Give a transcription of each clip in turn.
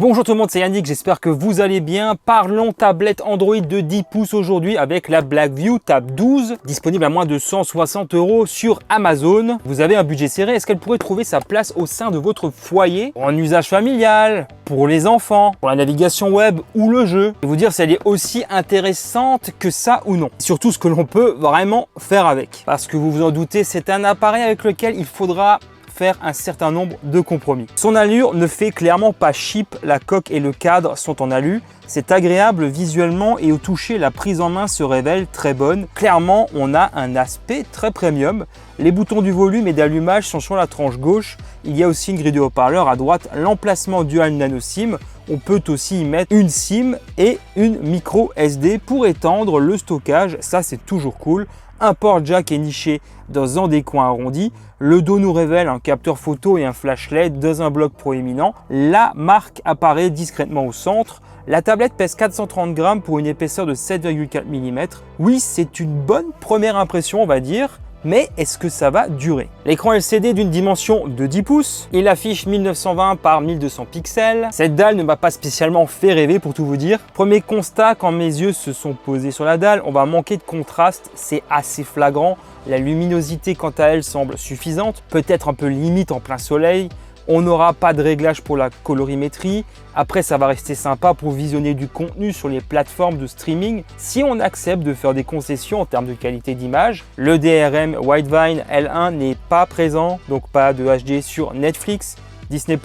Bonjour tout le monde, c'est Yannick, j'espère que vous allez bien. Parlons tablette Android de 10 pouces aujourd'hui avec la Blackview Tab 12, disponible à moins de 160 € sur Amazon. Vous avez un budget serré, est-ce qu'elle pourrait trouver sa place au sein de votre foyer, en usage familial, pour les enfants, pour la navigation web ou le jeu? Je vais vous dire si elle est aussi intéressante que ça ou non. Surtout ce que l'on peut vraiment faire avec. Parce que vous vous en doutez, c'est un appareil avec lequel il faudra faire un certain nombre de compromis. Son allure ne fait clairement pas cheap, la coque et le cadre sont en alu. C'est agréable visuellement et au toucher, la prise en main se révèle très bonne. Clairement, on a un aspect très premium. Les boutons du volume et d'allumage sont sur la tranche gauche. Il y a aussi une grille de haut-parleur à droite, l'emplacement dual nano SIM. On peut aussi y mettre une SIM et une micro SD pour étendre le stockage. Ça, c'est toujours cool. Un port jack est niché dans un des coins arrondis. Le dos nous révèle un capteur photo et un flash LED dans un bloc proéminent. La marque apparaît discrètement au centre. La tablette pèse 430 grammes pour une épaisseur de 7,4 mm. Oui, c'est une bonne première impression, on va dire. Mais est-ce que ça va durer? L'écran LCD d'une dimension de 10 pouces, il affiche 1920 par 1200 pixels. Cette dalle ne m'a pas spécialement fait rêver pour tout vous dire. Premier constat, quand mes yeux se sont posés sur la dalle, on va manquer de contraste, c'est assez flagrant. La luminosité quant à elle semble suffisante, peut-être un peu limite en plein soleil. On n'aura pas de réglage pour la colorimétrie. Après, ça va rester sympa pour visionner du contenu sur les plateformes de streaming si on accepte de faire des concessions en termes de qualité d'image. Le DRM Widevine L1 n'est pas présent, donc pas de HD sur Netflix, Disney+,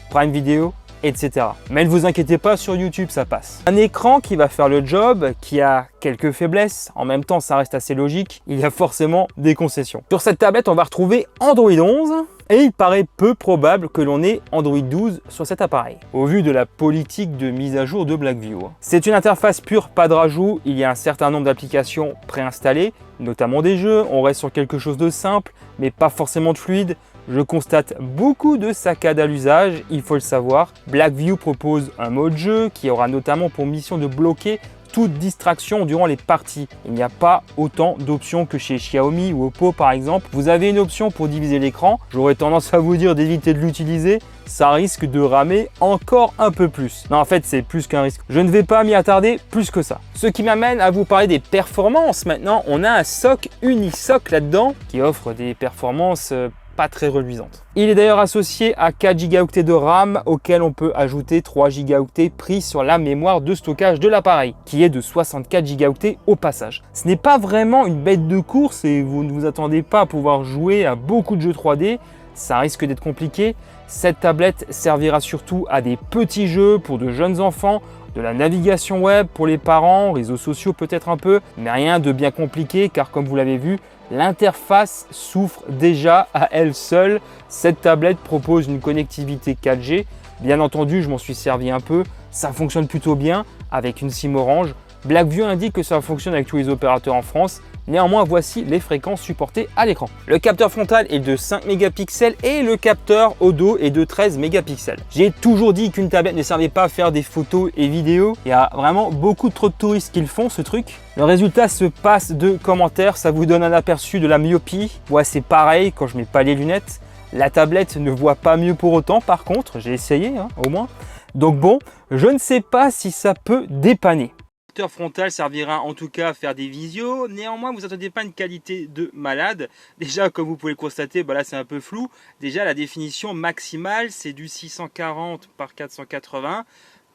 Prime Video, etc. Mais ne vous inquiétez pas, sur YouTube ça passe. Un écran qui va faire le job, qui a quelques faiblesses, en même temps ça reste assez logique, il y a forcément des concessions. Sur cette tablette, on va retrouver Android 11 et il paraît peu probable que l'on ait Android 12 sur cet appareil, au vu de la politique de mise à jour de Blackview. C'est une interface pure, pas de rajout, il y a un certain nombre d'applications préinstallées, notamment des jeux, on reste sur quelque chose de simple, mais pas forcément de fluide. Je constate beaucoup de saccades à l'usage, il faut le savoir. Blackview propose un mode jeu qui aura notamment pour mission de bloquer toute distraction durant les parties. Il n'y a pas autant d'options que chez Xiaomi ou Oppo par exemple. Vous avez une option pour diviser l'écran. J'aurais tendance à vous dire d'éviter de l'utiliser. Ça risque de ramer encore un peu plus. Non, en fait, c'est plus qu'un risque. Je ne vais pas m'y attarder plus que ça. Ce qui m'amène à vous parler des performances. Maintenant, on a un SoC Unisoc là-dedans qui offre des performances pas très reluisante. Il est d'ailleurs associé à 4 Go de RAM auquel on peut ajouter 3 Go pris sur la mémoire de stockage de l'appareil qui est de 64 Go au passage. Ce n'est pas vraiment une bête de course et vous ne vous attendez pas à pouvoir jouer à beaucoup de jeux 3D, ça risque d'être compliqué. Cette tablette servira surtout à des petits jeux pour de jeunes enfants, de la navigation web pour les parents, réseaux sociaux peut-être un peu, mais rien de bien compliqué car comme vous l'avez vu, l'interface souffre déjà à elle seule. Cette tablette propose une connectivité 4G. Bien entendu, je m'en suis servi un peu. Ça fonctionne plutôt bien avec une SIM Orange. Blackview indique que ça fonctionne avec tous les opérateurs en France. Néanmoins, voici les fréquences supportées à l'écran. Le capteur frontal est de 5 mégapixels et le capteur au dos est de 13 mégapixels. J'ai toujours dit qu'une tablette ne servait pas à faire des photos et vidéos. Il y a vraiment beaucoup trop de touristes qui le font, ce truc. Le résultat se passe de commentaires, ça vous donne un aperçu de la myopie. Ouais, c'est pareil quand je mets pas les lunettes. La tablette ne voit pas mieux pour autant, par contre, j'ai essayé au moins. Donc bon, je ne sais pas si ça peut dépanner. Le capteur frontal servira en tout cas à faire des visios. Néanmoins, vous n'attendez pas une qualité de malade. Déjà, comme vous pouvez le constater, là c'est un peu flou. Déjà, la définition maximale, c'est du 640 par 480.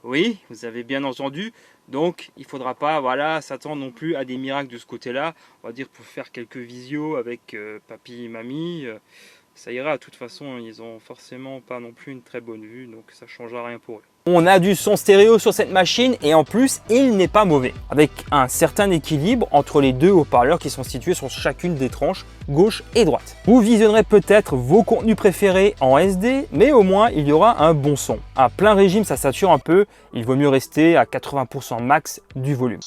Oui, vous avez bien entendu. Donc, il ne faudra pas s'attendre non plus à des miracles de ce côté-là. On va dire pour faire quelques visios avec papy et mamie. Ça ira, de toute façon, ils n'ont forcément pas non plus une très bonne vue, donc ça ne changera rien pour eux. On a du son stéréo sur cette machine et en plus, il n'est pas mauvais. Avec un certain équilibre entre les deux haut-parleurs qui sont situés sur chacune des tranches, gauche et droite. Vous visionnerez peut-être vos contenus préférés en SD, mais au moins, il y aura un bon son. À plein régime, ça sature un peu, il vaut mieux rester à 80% max du volume.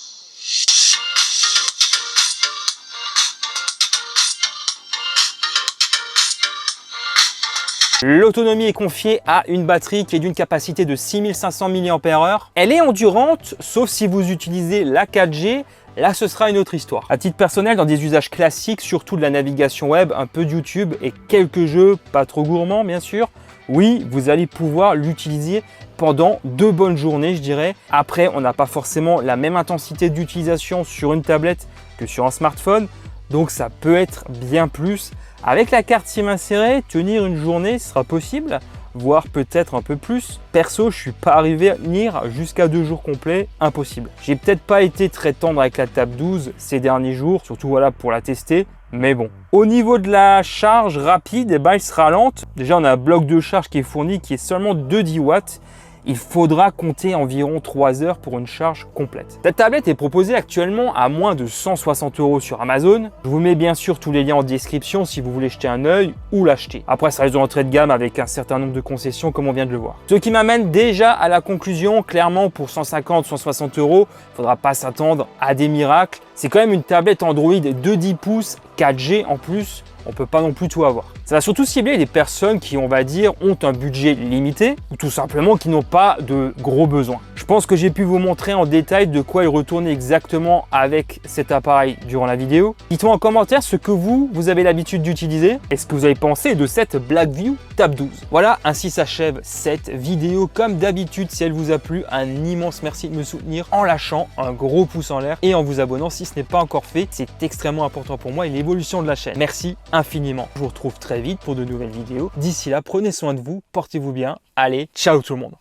L'autonomie est confiée à une batterie qui est d'une capacité de 6500 mAh. Elle est endurante, sauf si vous utilisez la 4G. Là, ce sera une autre histoire. À titre personnel, dans des usages classiques, surtout de la navigation web, un peu de YouTube et quelques jeux, pas trop gourmands bien sûr, oui, vous allez pouvoir l'utiliser pendant 2 bonnes journées, je dirais. Après, on n'a pas forcément la même intensité d'utilisation sur une tablette que sur un smartphone, donc ça peut être bien plus. Avec la carte SIM insérée, tenir une journée sera possible, voire peut-être un peu plus. Perso, je suis pas arrivé à tenir jusqu'à 2 jours complets, impossible. J'ai peut-être pas été très tendre avec la Tab 12 ces derniers jours, surtout voilà pour la tester, mais bon. Au niveau de la charge rapide, eh ben, elle sera lente. Déjà, on a un bloc de charge qui est fourni, qui est seulement de 10 watts. Il faudra compter environ 3 heures pour une charge complète. Cette tablette est proposée actuellement à moins de 160 € sur Amazon. Je vous mets bien sûr tous les liens en description si vous voulez jeter un œil ou l'acheter. Après, ça reste de l'entrée de gamme avec un certain nombre de concessions comme on vient de le voir. Ce qui m'amène déjà à la conclusion, clairement pour 150-160 €, il ne faudra pas s'attendre à des miracles. C'est quand même une tablette Android de 10 pouces, 4G en plus. On ne peut pas non plus tout avoir. Ça va surtout cibler des personnes qui, on va dire, ont un budget limité ou tout simplement qui n'ont pas de gros besoins. Je pense que j'ai pu vous montrer en détail de quoi il retourne exactement avec cet appareil durant la vidéo. Dites-moi en commentaire ce que vous avez l'habitude d'utiliser et ce que vous avez pensé de cette Blackview Tab 12. Voilà, ainsi s'achève cette vidéo. Comme d'habitude, si elle vous a plu, un immense merci de me soutenir en lâchant un gros pouce en l'air et en vous abonnant si ce n'est pas encore fait. C'est extrêmement important pour moi et l'évolution de la chaîne. Merci infiniment. Je vous retrouve très vite pour de nouvelles vidéos. D'ici là, prenez soin de vous, portez-vous bien. Allez, ciao tout le monde.